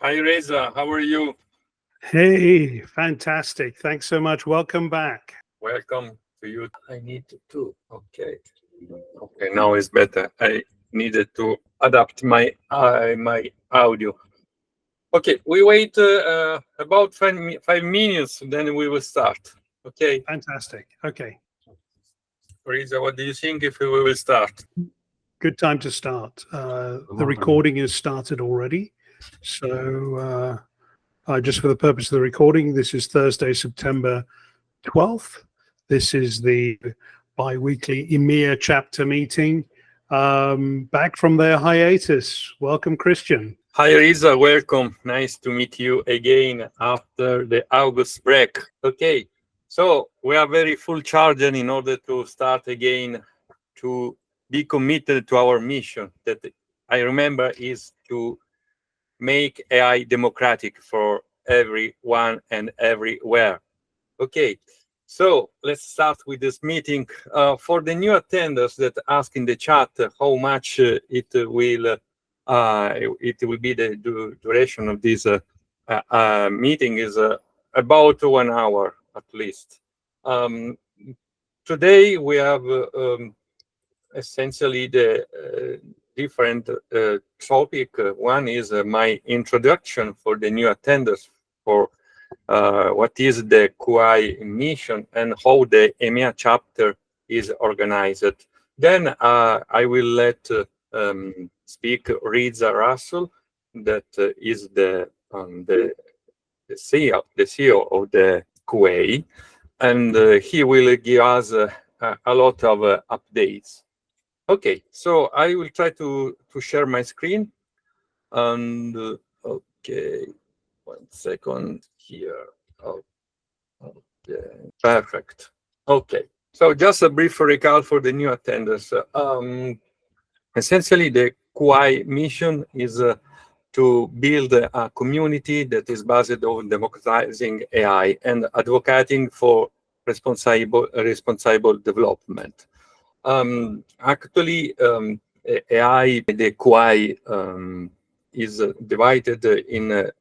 Hi, Reza. How are you? Hey, fantastic. Thanks so much. Welcome back. Welcome to you. I need to. Okay. Okay, now it's better. I needed to adapt my audio. Okay, we wait about 5 minutes, then we will start. Okay, Fantastic. Okay. Reza, what do you think if we will start? Good time to start. The recording is started already. So, just for the purpose of the recording, this is Thursday, September 12th. This is the bi-weekly EMEA chapter meeting. Back from their hiatus. Welcome, Cristian. Hi, Reza. Welcome. Nice to meet you again after the August break. Okay, so we are very full charged in order to start again to be committed to our mission that I remember is to make AI democratic for everyone and everywhere. Okay, so let's start with this meeting. For the new attenders that ask in the chat how much it will be the duration of this meeting is about 1 hour at least. Today we have essentially the different topic. One is my introduction for the new attenders for what is the Kwaai mission and how the EMEA chapter is organized. Then I will let speak Reza Rassool, that is the CEO of the Kwaai, and he will give us a lot of updates. Okay, so I will try to share my screen, and okay, 1 second here. Oh, okay, perfect. Okay, so just a brief recall for the new attenders. Essentially, the Kwaai mission is to build a community that is based on democratizing AI and advocating for responsible development. Actually, AI, the Kwaai is divided in the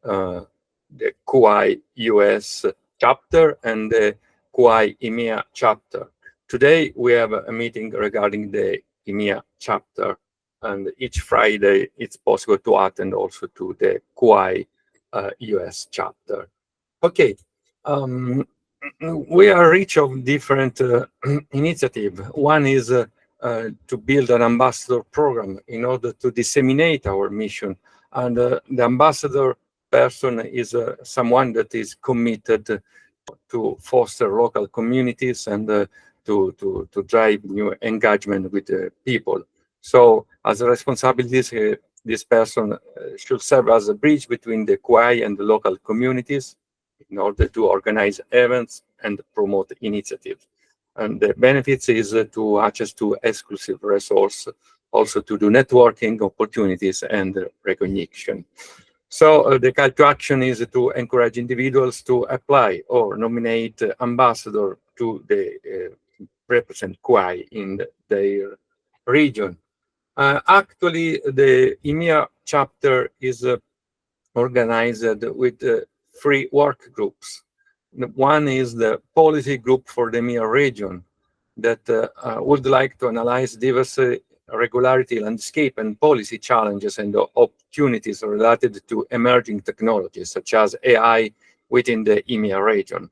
Kwaai US chapter and the Kwaai EMEA chapter. Today, we have a meeting regarding the EMEA chapter, and each Friday, it's possible to attend also to the Kwaai US chapter. Okay. We are rich of different initiatives. One is to build an ambassador program in order to disseminate our mission. And the ambassador person is someone that is committed to foster local communities and to drive new engagement with the people. So as a responsibility, this person should serve as a bridge between the Kwaai and the local communities in order to organize events and promote initiatives. And the benefits is to access to exclusive resource, also to do networking opportunities and recognition. So the call to action is to encourage individuals to apply or nominate ambassador to the represent Kwaai in their region. Actually, the EMEA chapter is organized with 3 work groups. One is the policy group for the EMEA region that would like to analyze diverse regulatory landscape and policy challenges and opportunities related to emerging technologies such as AI within the EMEA region.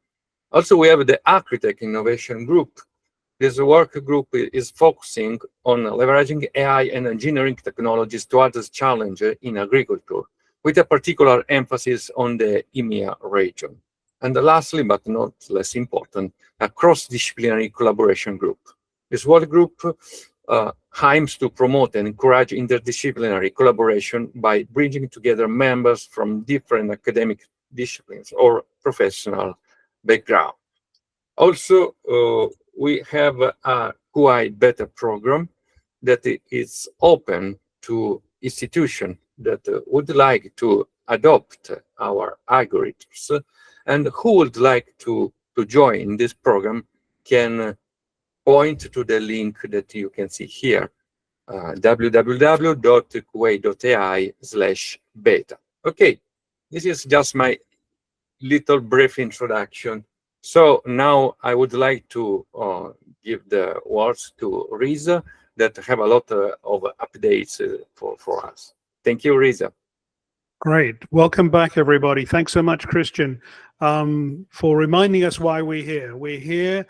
Also, we have the Architect Innovation Group. This work group is focusing on leveraging AI and engineering technologies to address challenges in agriculture, with a particular emphasis on the EMEA region. And lastly, but not less important, a cross-disciplinary collaboration group. This work group aims to promote and encourage interdisciplinary collaboration by bringing together members from different academic disciplines or professional background. Also, we have a Kwaai Beta program that is open to institutions that would like to adopt our algorithms, and who would like to join this program can point to the link that you can see here, www.kwaai.ai/beta. Okay, This is just my little brief introduction. So now I would like to give the words to Reza that have a lot of updates for us. Thank you, Reza. Great. Welcome back, everybody. Thanks so much, Cristian, for reminding us why we're here. We're here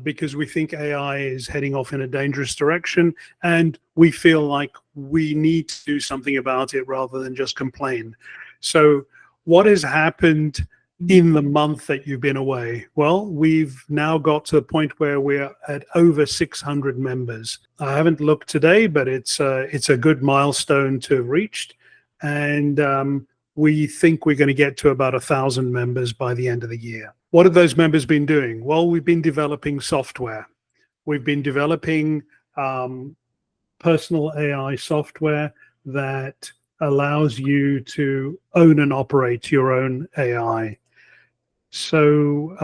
because we think AI is heading off in a dangerous direction, and we feel like we need to do something about it rather than just complain. So what has happened in the month that you've been away? Well, we've now got to the point where we're at over 600 members. I haven't looked today, but it's a good milestone to have reached. And we think we're going to get to about 1,000 members by the end of the year. What have those members been doing? Well, we've been developing software. We've been developing personal AI software that allows you to own and operate your own AI. So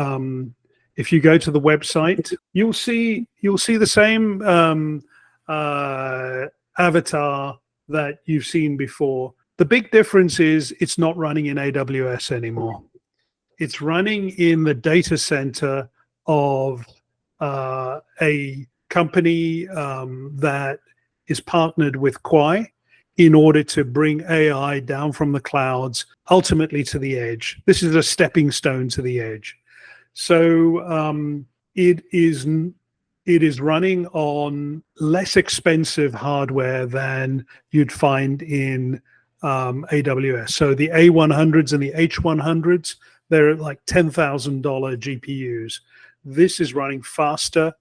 if you go to the website, you'll see the same avatar that you've seen before. The big difference is it's not running in AWS anymore. It's running in the data center of a company that is partnered with Kwaai in order to bring AI down from the clouds, ultimately to the edge. This is a stepping stone to the edge. So it is running on less expensive hardware than you'd find in AWS. So the A100s and the H100s, they're like $10,000 GPUs. This is running faster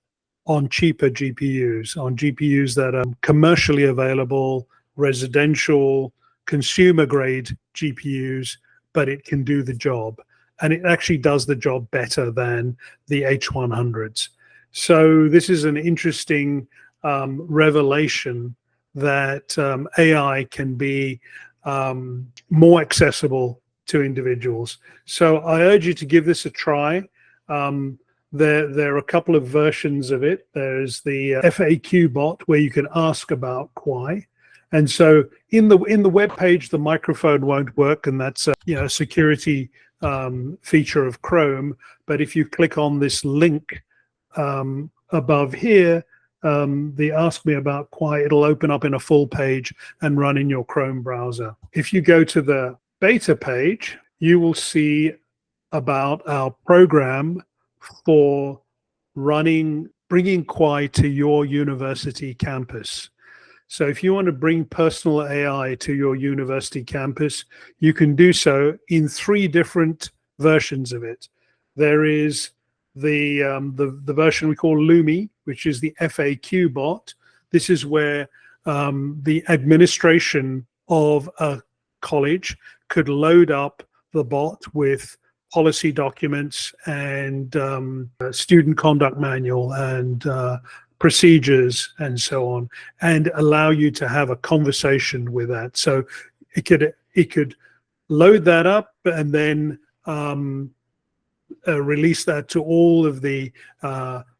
on cheaper GPUs, on GPUs that are commercially available, residential, consumer grade GPUs, but it can do the job. And it actually does the job better than the H100s. So this is an interesting revelation that AI can be more accessible to individuals. So I urge you to give this a try. There are a couple of versions of it. There's the FAQ bot where you can ask about Kwaai. And so in the web page, the microphone won't work, and that's a security feature of Chrome. But if you click on this link above here, the Ask Me About Kwaai, it'll open up in a full page and run in your Chrome browser. If you go to the beta page, you will see about our program for bringing Kwaai to your university campus. So if you want to bring personal AI to your university campus, you can do so in 3 different versions of it. There is the version we call Lumi, which is the FAQ bot. This is where the administration of a college could load up the bot with policy documents and student conduct manual and procedures and so on, and allow you to have a conversation with that. So it could load that up and then release that to all of the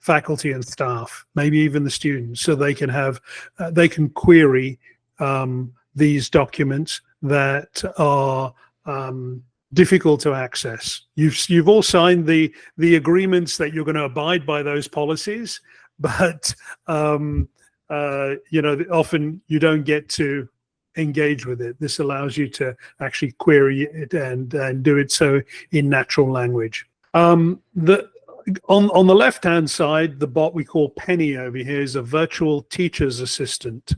faculty and staff, maybe even the students, so they can query these documents that are difficult to access. You've all signed the agreements that you're going to abide by those policies, but often you don't get to engage with it. This allows you to actually query it and do it so in natural language. On the left-hand side, the bot we call Penny over here is a virtual teacher's assistant.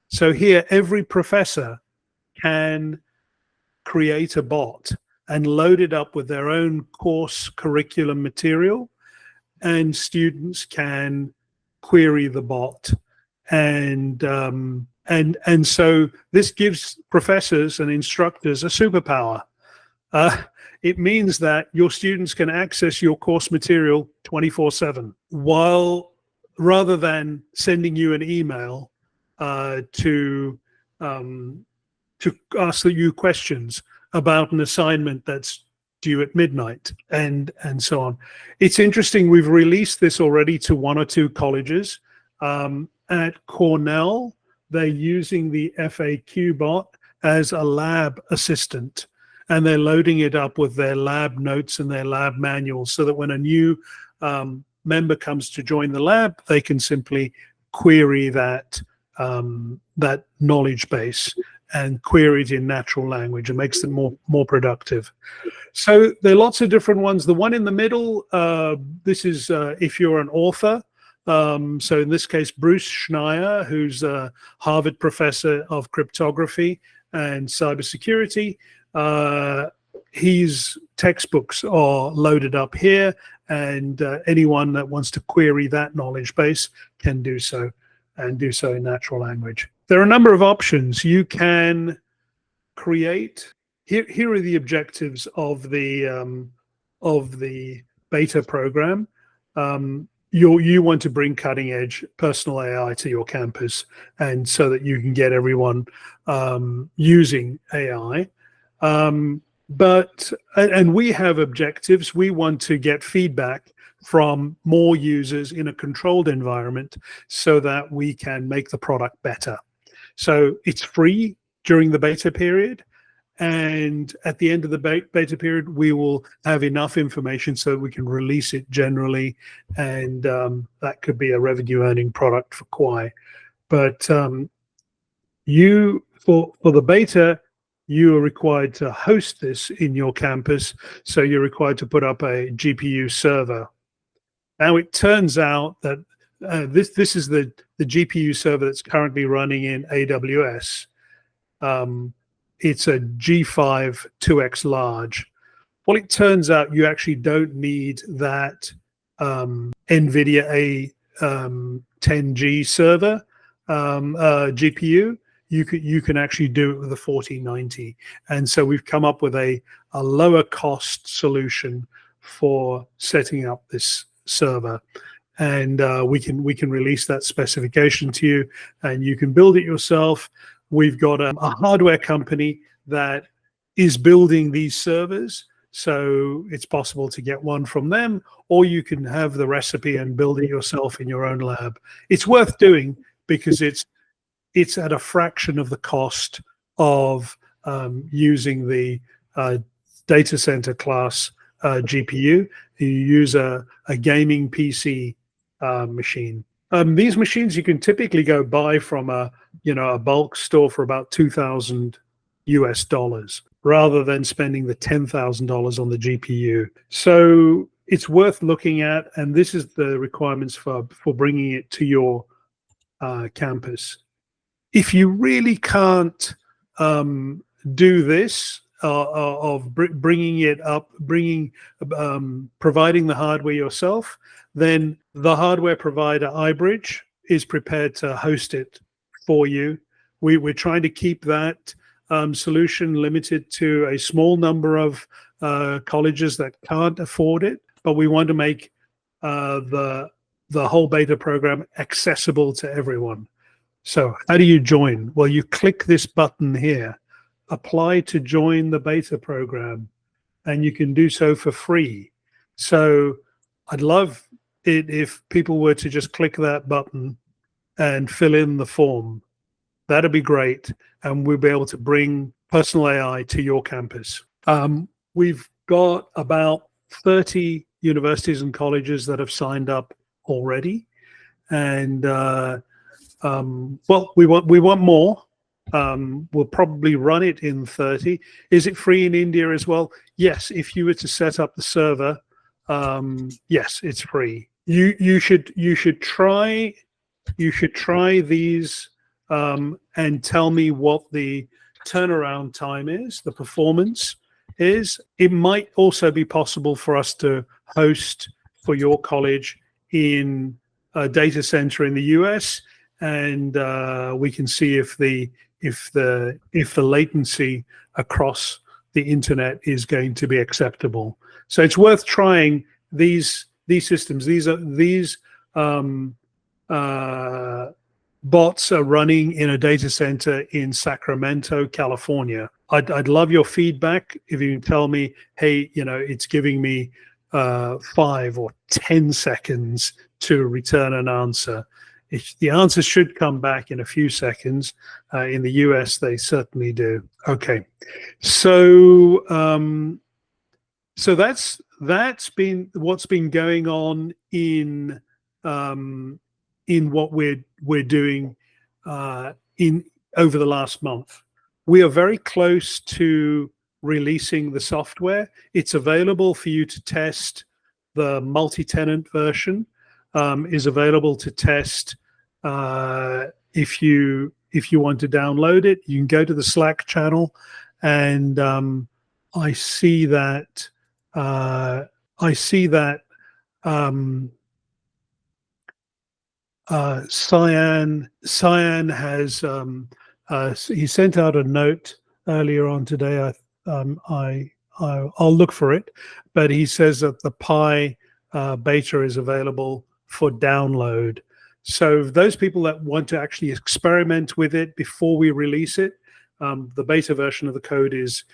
So here, every professor can create a bot and load it up with their own course curriculum material, and students can query the bot. And so this gives professors and instructors a superpower. It means that your students can access your course material 24/7, rather than sending you an email to ask you questions about an assignment that's due at midnight and so on. It's interesting, we've released this already to 1 or 2 colleges. At Cornell, they're using the FAQ bot as a lab assistant. and they're loading it up with their lab notes and their lab manuals, so that when a new member comes to join the lab, they can simply query that that knowledge base and query it in natural language. It makes them more productive. So there are lots of different ones. The one in the middle, this is if you're an author. So in this case, Bruce Schneier, who's a Harvard professor of cryptography and cybersecurity, his textbooks are loaded up here, and anyone that wants to query that knowledge base can do so, and do so in natural language. There are a number of options. You can create. Here are the objectives of the beta program. You want to bring cutting edge personal AI to your campus, and so that you can get everyone using AI. And we have objectives. We want to get feedback from more users in a controlled environment, so that we can make the product better. So it's free during the beta period. And at the end of the beta period, we will have enough information so that we can release it generally. And that could be a revenue earning product for Kwaai. But for the beta, you are required to host this in your campus. So you're required to put up a GPU server. Now, it turns out that this is the GPU server that's currently running in AWS. It's a G5 2x large. Well, it turns out you actually don't need that NVIDIA A10G server GPU. You can actually do it with a 4090. And so we've come up with a lower cost solution for setting up this server. And we can release that specification to you, and you can build it yourself. We've got a hardware company that is building these servers, so it's possible to get one from them, or you can have the recipe and build it yourself in your own lab. It's worth doing because it's at a fraction of the cost of using the data center class GPU. You use a gaming PC machine. These machines you can typically go buy from a bulk store for about $2,000 US, rather than spending the $10,000 on the GPU. So it's worth looking at, and this is the requirements for bringing it to your campus. If you really can't do this of bringing it up, providing the hardware yourself, then the hardware provider iBridge is prepared to host it for you. We're trying to keep that solution limited to a small number of colleges that can't afford it, but we want to make the whole beta program accessible to everyone. So how do you join? Well, you click this button here, apply to join the beta program, and you can do so for free. So I'd love it if people were to just click that button and fill in the form. That'd be great, and we'll be able to bring personal AI to your campus. We've got about 30 universities and colleges that have signed up already, and well, we want more. We'll probably run it in 30. Is it free in India as well? Yes. If you were to set up the server, yes, it's free. You should try these and tell me what the turnaround time is, the performance is. It might also be possible for us to host for your college in a data center in the US, and we can see if the latency across the internet is going to be acceptable. So it's worth trying these systems. These bots are running in a data center in Sacramento, California. I'd love your feedback. If you can tell me, hey, it's giving me 5 or 10 seconds to return an answer. the answer should come back in a few seconds. In the US, they certainly do. Okay, so so that's been what's been going on in what we're doing in over the last month. We are very close to releasing the software. It's available for you to test. The multi-tenant version is available to test. If you want to download it, you can go to the Slack channel, and I see that Cyan has he sent out a note earlier on today. I'll look for it, but he says that the Pi beta is available for download. So those people that want to actually experiment with it before we release it, the beta version of the code is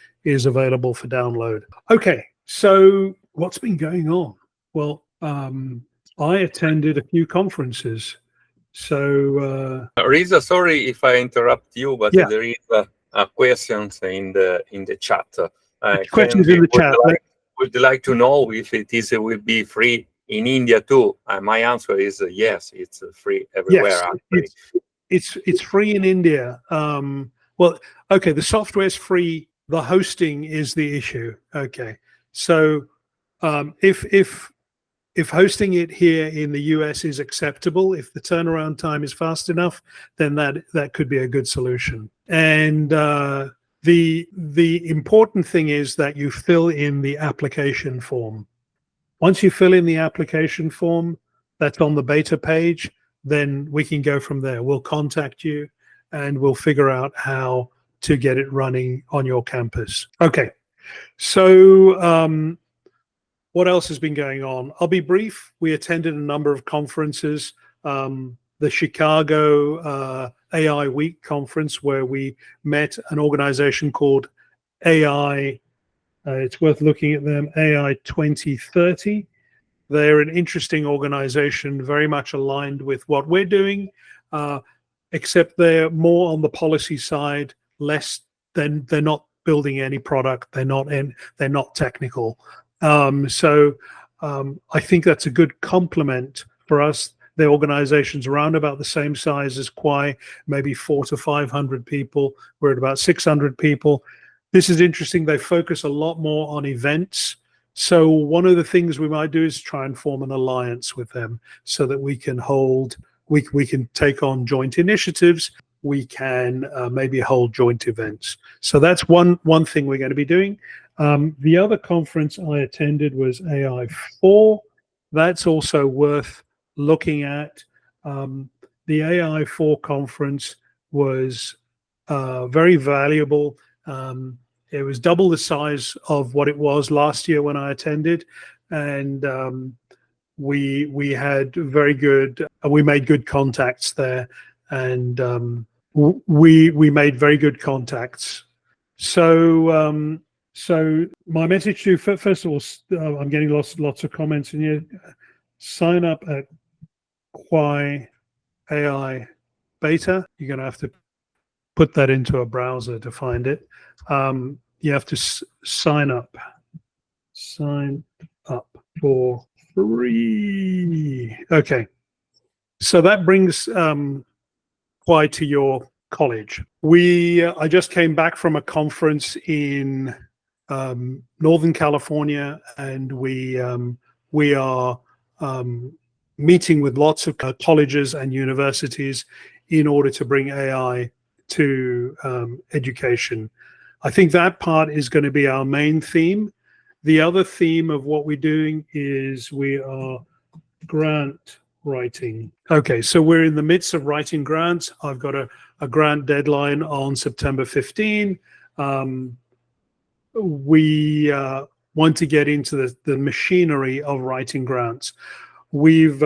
available for download. Okay, so what's been going on? Well, I attended a few conferences. So Reza, sorry if I interrupt you, but yeah. there is a questions in the chat. Questions in the chat. Would like to know if it will be free in India too. My answer is yes. It's free everywhere. Yes, it's free in India. Well, okay, the software is free. The hosting is the issue. Okay, so if hosting it here in the US is acceptable, if the turnaround time is fast enough, then that could be a good solution. And the important thing is that you fill in the application form. Once you fill in the application form that's on the beta page, then we can go from there. We'll contact you and we'll figure out how to get it running on your campus. Okay, so what else has been going on? I'll be brief. We attended a number of conferences. The Chicago AI Week conference, where we met an organization called AI. It's worth looking at them, AI 2030. They're an interesting organization, very much aligned with what we're doing, except they're more on the policy side, less than they're not building any product. They're not technical. So I think that's a good complement for us. The organization's around about the same size as Kwaai, maybe 400 to 500 people. We're at about 600 people. This is interesting. They focus a lot more on events. So one of the things we might do is try and form an alliance with them so that we can take on joint initiatives. We can maybe hold joint events. So that's one thing we're going to be doing. The other conference I attended was AI4. That's also worth looking at. The AI4 conference was very valuable. It was double the size of what it was last year when I attended, and we had very good. We made good contacts there, and we made very good contacts. So. So my message to you, first of all, I'm getting lots of comments in here. Sign up at Kwaai AI Beta. You're going to have to put that into a browser to find it. You have to sign up. Sign up for free. Okay. So that brings Kwaai to your college. I just came back from a conference in Northern California, and we are meeting with lots of colleges and universities in order to bring AI to education. I think that part is going to be our main theme. The other theme of what we're doing is we are grant writing. Okay, so we're in the midst of writing grants. I've got a grant deadline on September 15. We want to get into the machinery of writing grants. We've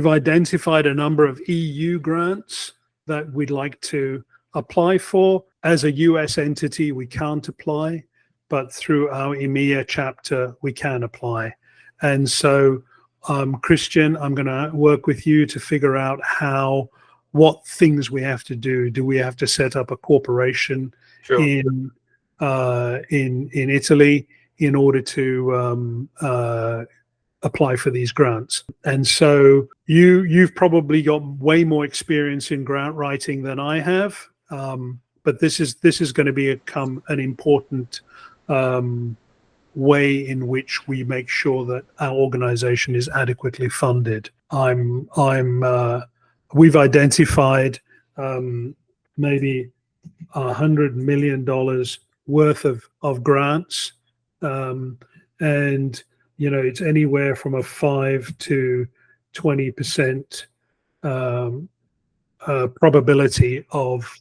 identified a number of EU grants that we'd like to apply for. As a US entity, we can't apply, but through our EMEA chapter, we can apply. And so Cristian, I'm going to work with you to figure out what things we have to do. Do we have to set up a corporation in Italy in order to apply for these grants? And so you've probably got way more experience in grant writing than I have, but this is going to become an important way in which we make sure that our organization is adequately funded. We've identified maybe $100 million worth of grants, and it's anywhere from a 5 to 20% probability of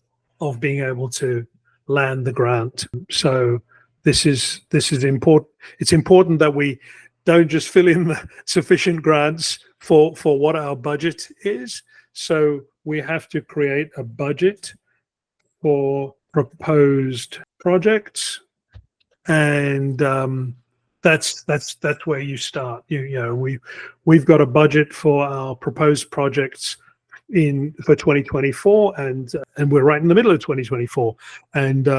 being able to land the grant. So this is important. It's important that we don't just fill in the sufficient grants for what our budget is. So we have to create a budget for proposed projects, and that's where you start. We've got a budget for our proposed projects for 2024, and we're right in the middle of 2024, and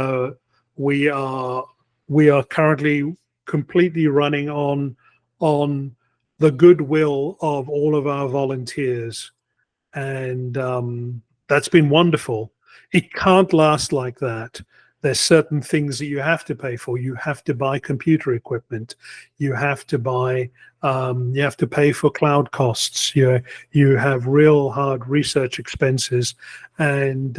we are currently completely running on the goodwill of all of our volunteers, and that's been wonderful. It can't last like that. There's certain things that you have to pay for. You have to buy computer equipment. You have to pay for cloud costs. You have real hard research expenses, and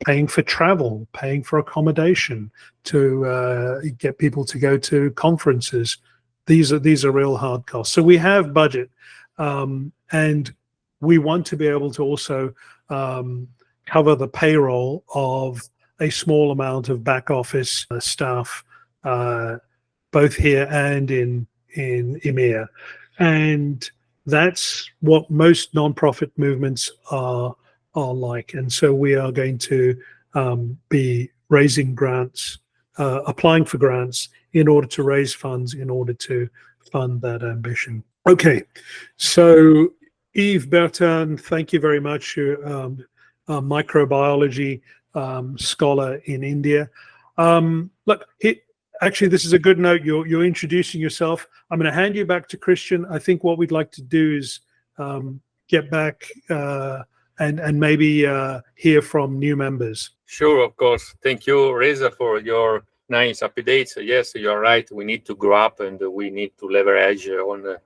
paying for travel, paying for accommodation, to get people to go to conferences. These are real hard costs. So we have budget, and we want to be able to also cover the payroll of a small amount of back office staff, both here and in EMEA. And that's what most nonprofit movements are like. And so we are going to be raising grants, applying for grants in order to raise funds in order to fund that ambition. Okay, so Yves Bertin, thank you very much. You're a microbiology scholar in India. Look, actually, this is a good note. You're introducing yourself. I'm going to hand you back to Cristian. I think what we'd like to do is get back and maybe hear from new members. Sure, of course. Thank you, Reza, for your nice updates. Yes, you're right. We need to grow up, and we need to leverage on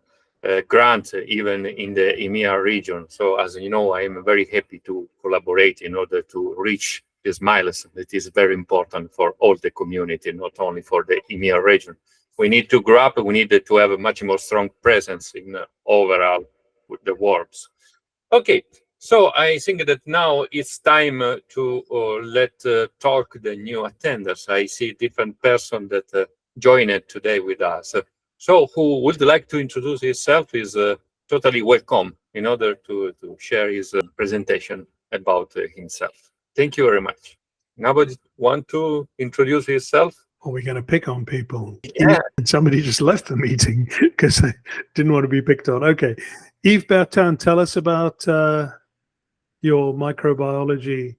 grants even in the EMEA region. So as you know, I am very happy to collaborate in order to reach this milestone. It is very important for all the community, not only for the EMEA region. We need to grow up. We need to have a much more strong presence in overall with the world. Okay, so I think that now it's time to let talk the new attenders. I see different person that joined today with us. So who would like to introduce himself is totally welcome in order to share his presentation about himself. Thank you very much. Nobody want to introduce himself? Are we going to pick on people? Yeah. Somebody just left the meeting because they didn't want to be picked on. Okay. Yves Bertin, tell us about your microbiology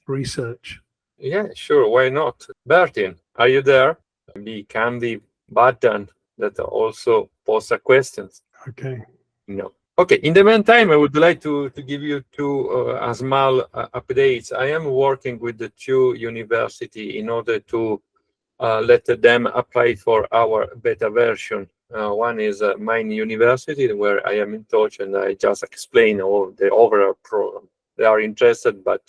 research. Yeah, sure. Why not? Bertin, are you there? The candy button that also post questions. Okay. No. Okay. In the meantime, I would like to give you two small updates. I am working with the two universities in order to let them apply for our beta version. One is Mine University, where I am in touch, and I just explain all the overall program. They are interested, but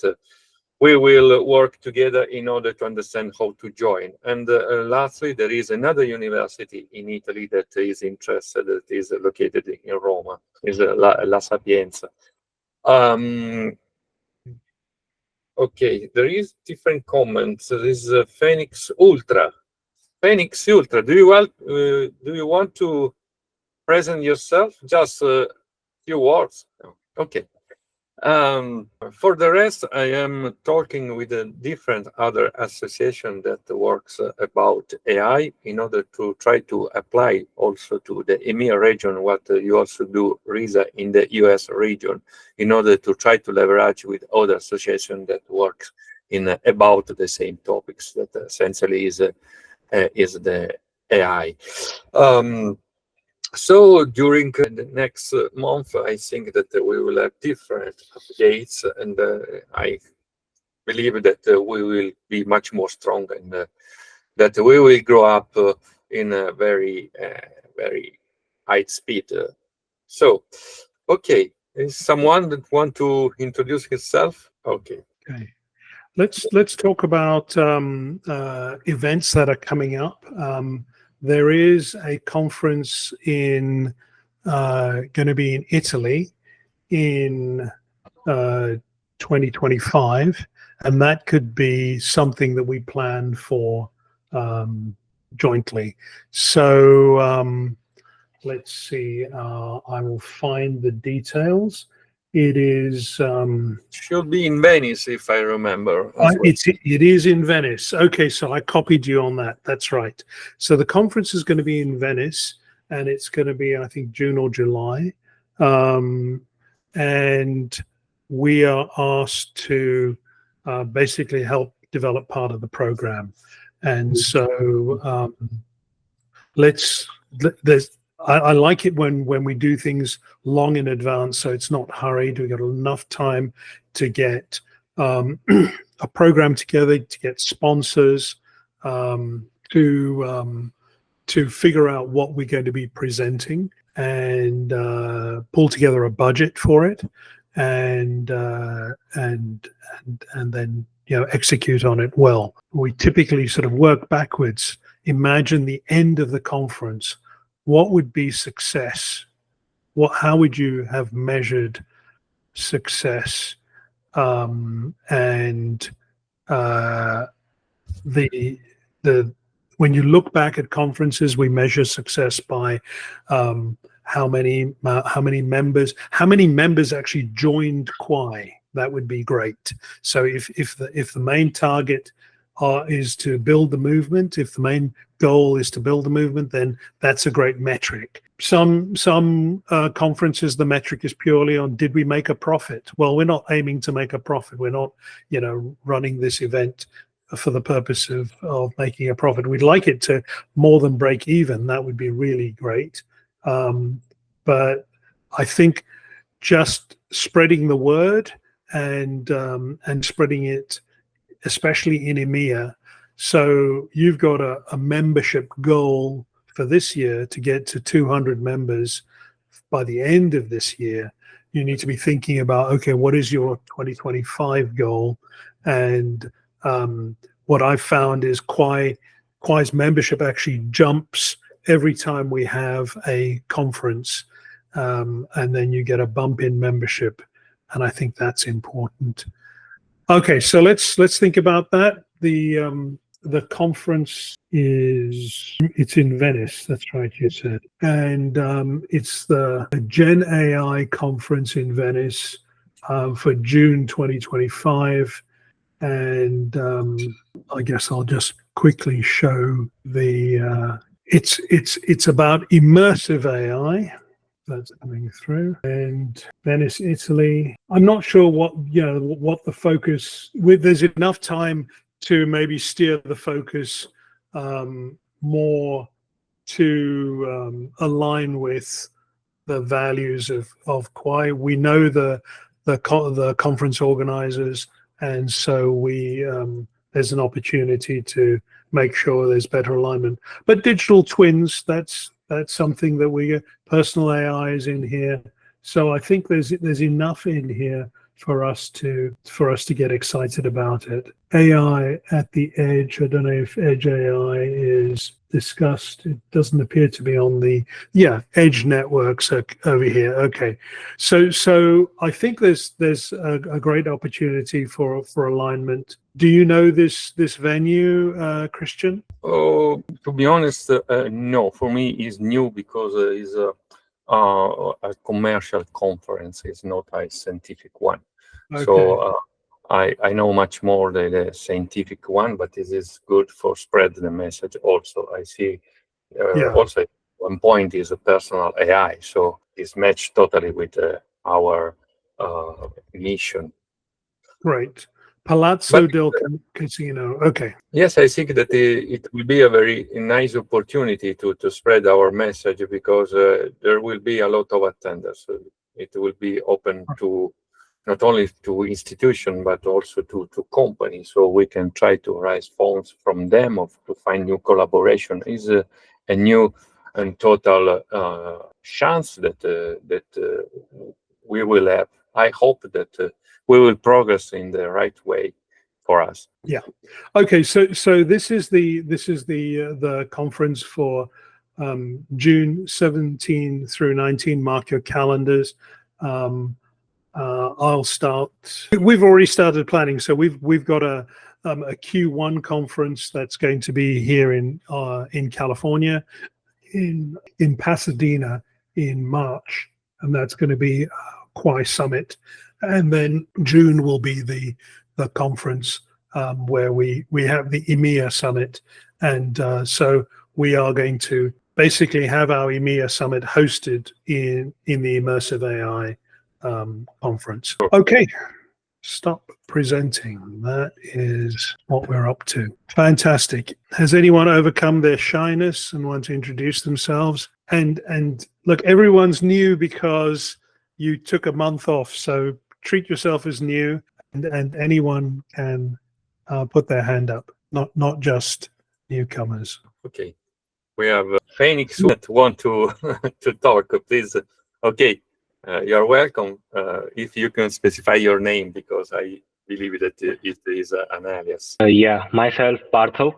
we will work together in order to understand how to join. And lastly, there is another university in Italy that is interested, that is located in Roma, is La Sapienza. Okay, there is different comments. There is Phoenix Ultra. Phoenix Ultra, do you want to present yourself? Just a few words. Okay. For the rest, I am talking with a different other association that works about AI in order to try to apply also to the EMEA region what you also do, Reza, in the US region, in order to try to leverage with other associations that works in about the same topics that essentially is the AI. So during the next month, I think that we will have different updates, and I believe that we will be much more strong and that we will grow up in a very, very high speed. So, okay, is someone that want to introduce himself? Okay. Okay. Let's talk about events that are coming up. There is a conference in going to be in Italy in 2025, and that could be something that we plan for jointly. So let's see. I will find the details. It is should be in Venice, if I remember. It is in Venice. Okay, so I copied you on that. That's right. So the conference is going to be in Venice, and it's going to be, I think, June or July. And we are asked to basically help develop part of the program. And so I like it when we do things long in advance, so it's not hurried. We've got enough time to get a program together, to get sponsors, to figure out what we're going to be presenting, and pull together a budget for it, and then execute on it well. We typically sort of work backwards. Imagine the end of the conference. What would be success? How would you have measured success? And when you look back at conferences, we measure success by how many members actually joined Kwaai. That would be great. So if the main target is to build the movement, if the main goal is to build the movement, then that's a great metric. Some conferences, the metric is purely on, did we make a profit? Well, we're not aiming to make a profit. We're not, running this event for the purpose of making a profit. We'd like it to more than break even. That would be really great. But I think just spreading the word and spreading it, especially in EMEA. So you've got a membership goal for this year to get to 200 members by the end of this year. You need to be thinking about, okay, what is your 2025 goal? And what I've found is Kwaai's membership actually jumps every time we have a conference, and then you get a bump in membership, and I think that's important. Okay, so let's think about that. The conference it's in Venice. That's right, you said, and it's the Gen AI conference in Venice for June 2025. And I guess I'll just quickly show the. It's about immersive AI. That's coming through, and Venice, Italy. I'm not sure what the focus. There's enough time to maybe steer the focus more to align with the values of Kwaai. We know the conference organizers, and so there's an opportunity to make sure there's better alignment. But digital twins, that's something that personal AI is in here. So I think there's enough in here for us to get excited about it. AI at the edge. I don't know if edge AI is discussed. It doesn't appear to be on the edge networks over here. Okay, so I think there's a great opportunity for alignment. Do you know this venue, Cristian? Oh, to be honest, no. For me, it's new because it's a commercial conference. It's not a scientific one. Okay. So I know much more than the scientific one, but this is good for spread the message. Also, I see. Also, one point is a personal AI, so it's matched totally with our mission. Great. Palazzo del Casino. Okay. Yes, I think that it will be a very nice opportunity to spread our message, because there will be a lot of attendance. It will be open to not only to institutions, but also to companies, so we can try to raise funds from them or to find new collaboration. Is a new and total chance that we will have. I hope that we will progress in the right way for us. Yeah. Okay. So this is the conference for June 17 through 19. Mark your calendars. I'll start. We've already started planning, so we've got a Q1 conference that's going to be here in California, in Pasadena in March, and that's going to be Kwaai Summit, and then June will be the conference where we have the EMEA Summit, and so we are going to basically have our EMEA Summit hosted in the Immersive AI conference. Okay, stop presenting. That is what we're up to. Fantastic. Has anyone overcome their shyness and want to introduce themselves? And look, everyone's new because you took a month off, so treat yourself as new, and anyone can put their hand up, not just newcomers. Okay, we have Phoenix that want to to talk, please. Okay. You're welcome. If you can specify your name, because I believe that it is an alias. Yeah, myself, Partho.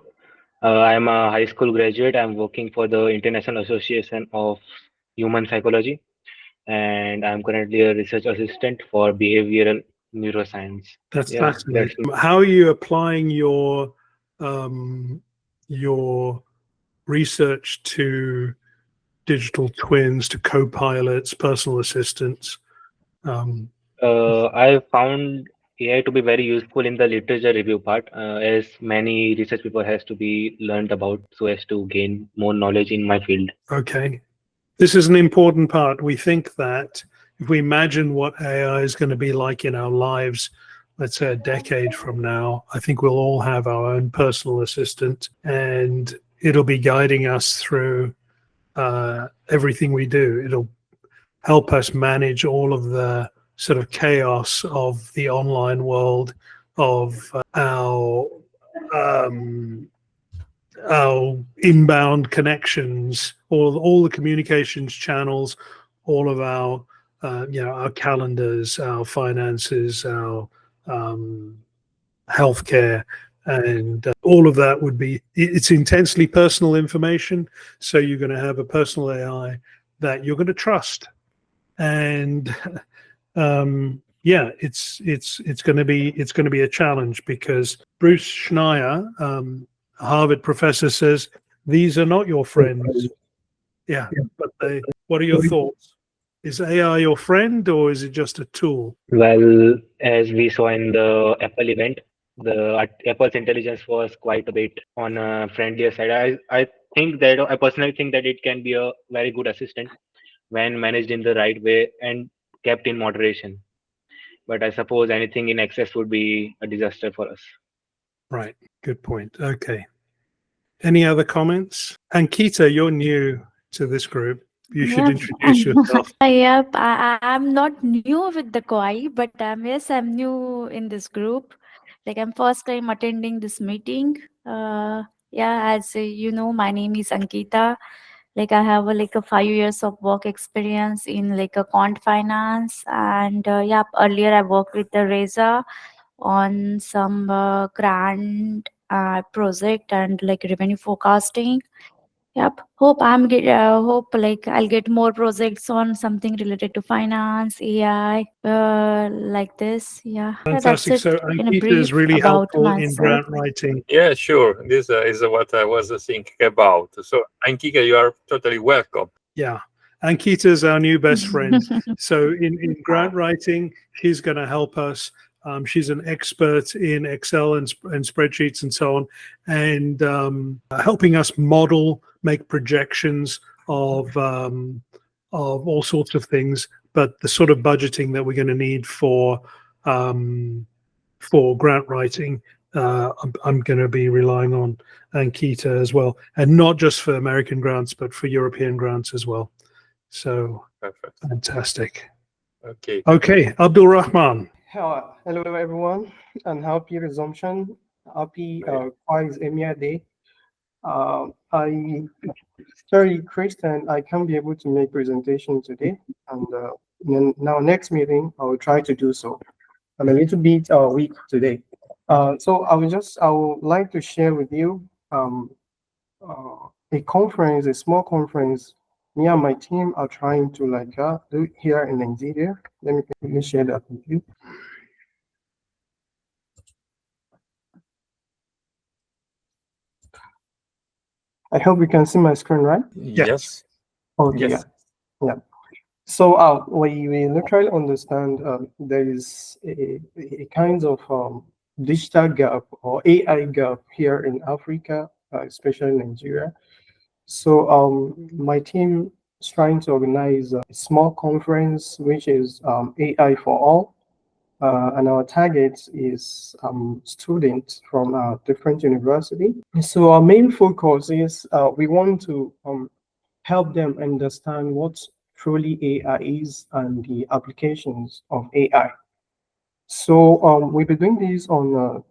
I'm a high school graduate. I'm working for the International Association of Human Psychology, and I'm currently a research assistant for behavioral neuroscience. That's fascinating. How are you applying your research to digital twins, to co-pilots, personal assistants? I found AI to be very useful in the literature review part, as many research paper has to be learned about so as to gain more knowledge in my field. Okay. This is an important part. We think that if we imagine what AI is going to be like in our lives, let's say a decade from now, I think we'll all have our own personal assistant, and it'll be guiding us through everything we do. It'll help us manage all of the sort of chaos of the online world, of our inbound connections, all the communications channels, all of our our calendars, our finances, our healthcare, and all of that would be, it's intensely personal information. So you're going to have a personal AI that you're going to trust, and it's going to be a challenge, because Bruce Schneier, Harvard professor, says these are not your friends. Yeah, but what are your thoughts? Is AI your friend, or is it just a tool? Well, as we saw in the Apple event, the Apple's intelligence was quite a bit on a friendlier side. I personally think that it can be a very good assistant when managed in the right way and kept in moderation. But I suppose anything in excess would be a disaster for us. Right. Good point. Okay. Any other comments? Ankita, you're new to this group. You should introduce yourself. Yep, I'm not new with the Kwaai, but yes, I'm new in this group. Like, I'm first time attending this meeting. As you know, my name is Ankita. Like, I have a 5 years of work experience in like a quant finance, and earlier I worked with the Reza on some grant project and like revenue forecasting. Yep. Hope I'll get more projects on something related to finance, AI, like this. Yeah. Fantastic. That's it So in a Ankita is brief really about helpful in myself. grant writing. Yeah, sure. This is what I was thinking about. So, Ankita, you are totally welcome. Yeah. Ankita's our new best friend. So in grant writing, she's going to help us. She's an expert in Excel and spreadsheets and so on, and helping us model, make projections of all sorts of things. But the sort of budgeting that we're going to need for grant writing, I'm going to be relying on Ankita as well, and not just for American grants, but for European grants as well. So Perfect. fantastic. Okay, Abdul Rahman. Hello everyone, and happy resumption. Happy Kwaai EMEA Day. Sorry, Christian, I can't be able to make presentation today, and now next meeting I will try to do so. I'm a little bit weak today, so I would like to share with you a conference, a small conference. Me and my team are trying to do here in Nigeria. Let me share that with you. I hope you can see my screen, right? yes. Okay, Yes. yeah. So we literally understand there is a kind of digital gap or AI gap here in Africa, especially Nigeria. So my team is trying to organize a small conference, which is AI for all. And our target is students from different universities. So our main focus is we want to help them understand what truly AI is and the applications of AI. So we'll be doing this on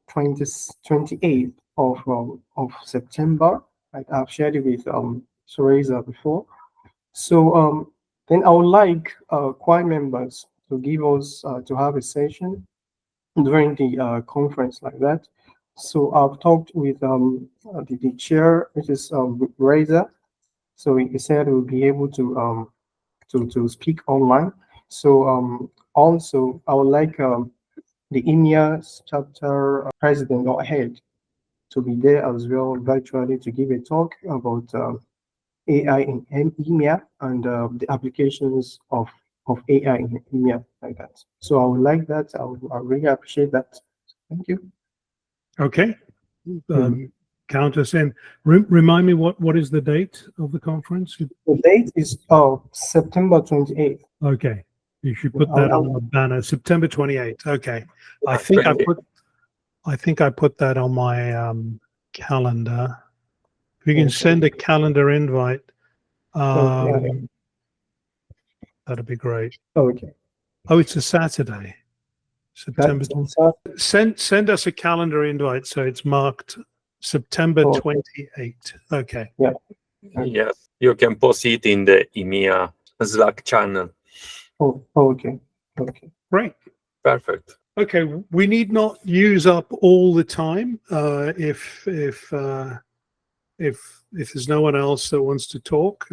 28th of September. I've shared it with Reza before. So then I would like Kwaai members to give us to have a session during the conference like that. So I've talked with the chair, which is Reza. So he said we'll be able to speak online. So also I would like the EMEA chapter president or head to be there as well virtually to give a talk about AI in EMEA and the applications of AI in EMEA like that. So I would like that. I really appreciate that. Thank you. Okay. Count us in. Remind me what is the date of the conference? The date is September 28th. Okay. You should put that on the banner. September 28th. Okay. I think I put that on my calendar. If you can send a calendar invite, that'd be great. Okay. Oh, it's a Saturday. September. Send us a calendar invite so it's marked September 28th. Okay. Yeah. Yes. You can post it in the EMEA Slack channel. Oh, okay. Okay. Great. Perfect. Okay. We need not use up all the time. If there's no one else that wants to talk,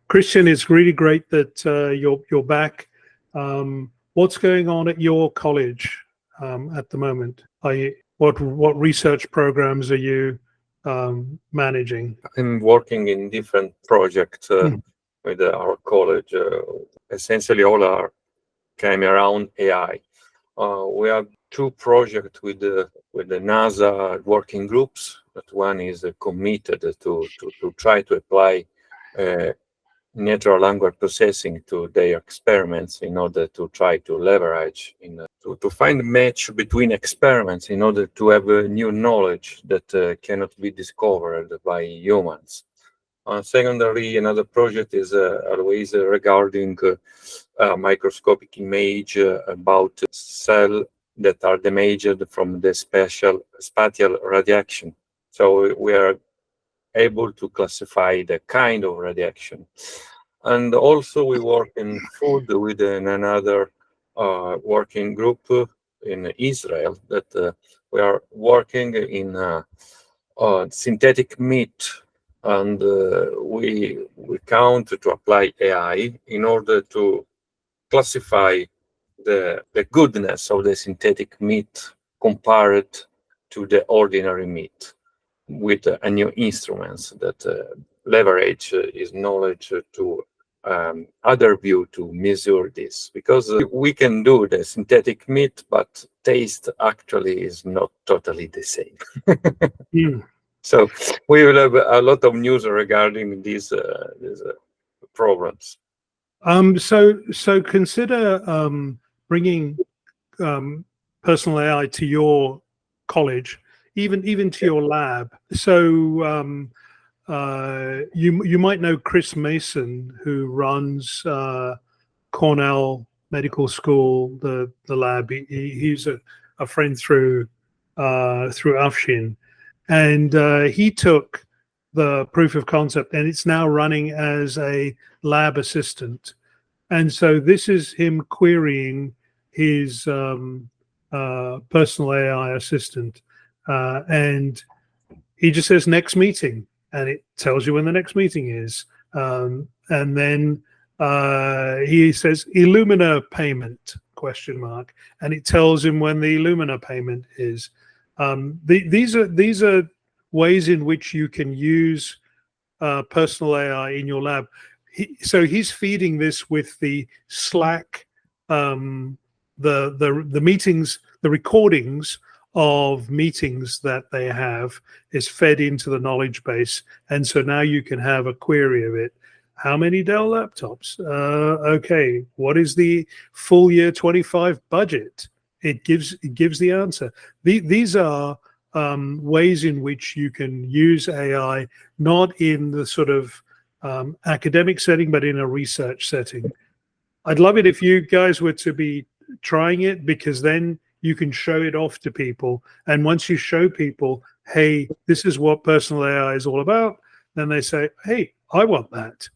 Cristian, it's really great that you're back. What's going on at your college at the moment? What research programs are you managing? I'm working in different projects with our college. Essentially, all are came around AI. We have two projects with the NASA working groups. That one is committed to try to apply natural language processing to their experiments in order to try to leverage to find a match between experiments in order to have new knowledge that cannot be discovered by humans. Secondly, another project is always regarding microscopic image about cells that are damaged from the spatial radiation. So we are able to classify the kind of radiation. And also we work in food with another working group in Israel that we are working in synthetic meat, and we count to apply AI in order to classify the goodness of the synthetic meat compared to the ordinary meat with a new instruments that leverage his knowledge to other view to measure this, because we can do the synthetic meat, but taste actually is not totally the same. So we will have a lot of news regarding these programs. So consider bringing personal AI to your college, even to your lab. So you might know Chris Mason, who runs Cornell Medical School, the lab. He's a friend through Afshin, and he took the proof of concept, and it's now running as a lab assistant. And so this is him querying his personal AI assistant, and he just says next meeting, and it tells you when the next meeting is. And then he says Illumina payment ? And it tells him when the Illumina payment is. These are ways in which you can use personal AI in your lab. So he's feeding this with the Slack, the meetings, the recordings of meetings that they have is fed into the knowledge base, and so now you can have a query of it. How many Dell laptops? Okay, what is the full year 25 budget? It gives the answer. These are ways in which you can use AI, not in the sort of academic setting, but in a research setting. I'd love it if you guys were to be trying it, because then you can show it off to people. And once you show people, hey, this is what personal AI is all about, then they say, hey, I want that.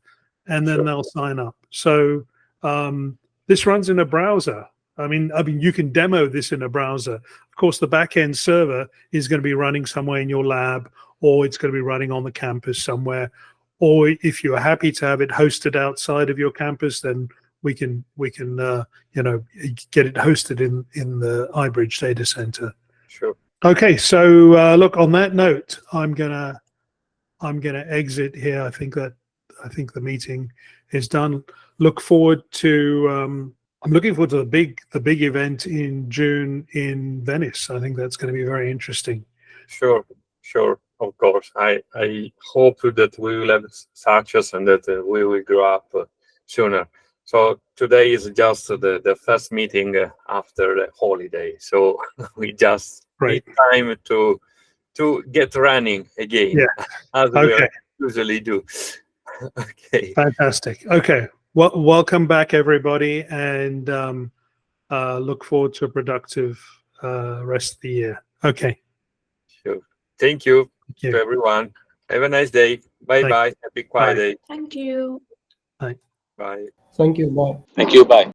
And then they'll sign up. So this runs in a browser. I mean, you can demo this in a browser. Of course, the back-end server is going to be running somewhere in your lab, or it's going to be running on the campus somewhere. Or if you're happy to have it hosted outside of your campus, then we can get it hosted in the iBridge data center. Sure. Okay, so look, on that note, I'm gonna exit here. I think the meeting is done. Look forward to I'm looking forward to the big event in June in Venice. I think that's going to be very interesting. Sure, of course. I hope that we will have success and that we will grow up sooner. So today is just the first meeting after the holiday. So we just need time to get running again, as we usually do. Okay. Fantastic. Okay. Well, welcome back, everybody, and look forward to a productive rest of the year. Okay. Sure. Thank you to everyone. Have a nice day. Bye-bye. Happy Kwaai Day. Thank you. Bye. Bye. Thank you. Bye. Thank you. Bye.